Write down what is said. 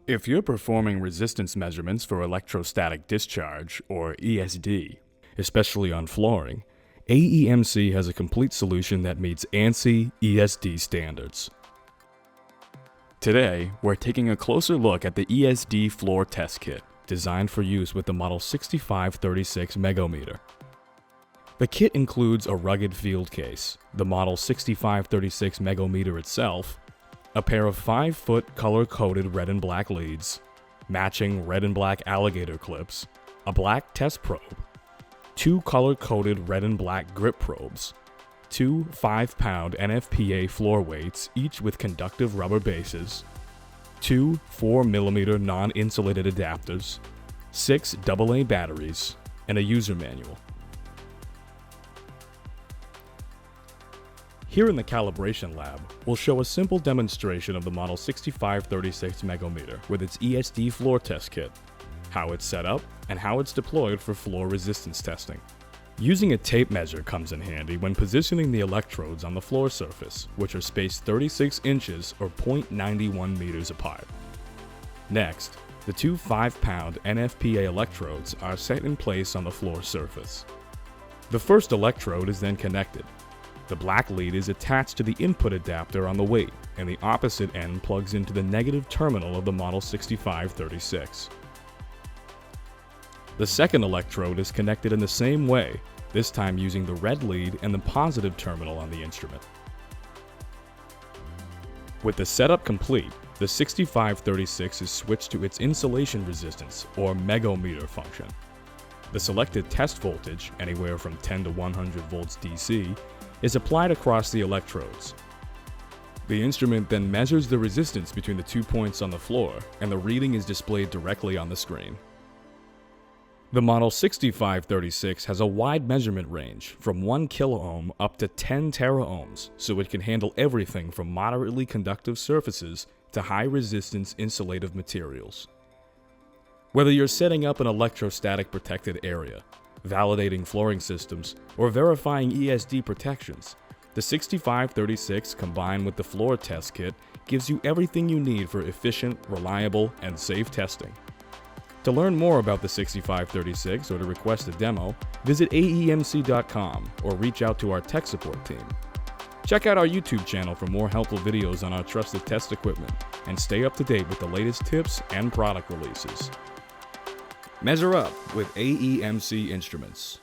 If you're performing resistance measurements for electrostatic discharge, or ESD, especially on flooring, AEMC has a complete solution that meets ANSI ESD standards. Today, we're taking a closer look at the ESD Floor Test Kit, designed for use with the Model 6536 Megohmmeter. The kit includes a rugged field case, the Model 6536 Megohmmeter itself, a pair of 5-foot color-coded red and black leads, matching red and black alligator clips, a black test probe, 2 color-coded red and black grip probes, 2 5-pound NFPA floor weights, each with conductive rubber bases, 2 4mm non-insulated adapters, 6 AA batteries, and a user manual. Here in the calibration lab, we'll show a simple demonstration of the Model 6536 Megohmmeter with its ESD Floor Test Kit, how it's set up, and how it's deployed for floor resistance testing. Using a tape measure comes in handy when positioning the electrodes on the floor surface, which are spaced 36 inches or 0.91 meters apart. Next, the 2 5-pound NFPA electrodes are set in place on the floor surface. The first electrode is then connected. The black lead is attached to the input adapter on the weight, and the opposite end plugs into the negative terminal of the Model 6536. The second electrode is connected in the same way, this time using the red lead and the positive terminal on the instrument. With the setup complete, the 6536 is switched to its insulation resistance, or Megohmmeter function. The selected test voltage, anywhere from 10 to 100 volts DC, is applied across the electrodes. The instrument then measures the resistance between the 2 points on the floor, and the reading is displayed directly on the screen. The Model 6536 has a wide measurement range, from 1 kiloohm up to 10 teraohms, so it can handle everything from moderately conductive surfaces to high-resistance insulative materials. Whether you're setting up an electrostatic protected area, validating flooring systems, or verifying ESD protections, the 6536 combined with the Floor Test Kit gives you everything you need for efficient, reliable, and safe testing. To learn more about the 6536 or to request a demo, visit AEMC.com or reach out to our tech support team. Check out our YouTube channel for more helpful videos on our trusted test equipment, and stay up to date with the latest tips and product releases. Measure up with AEMC instruments.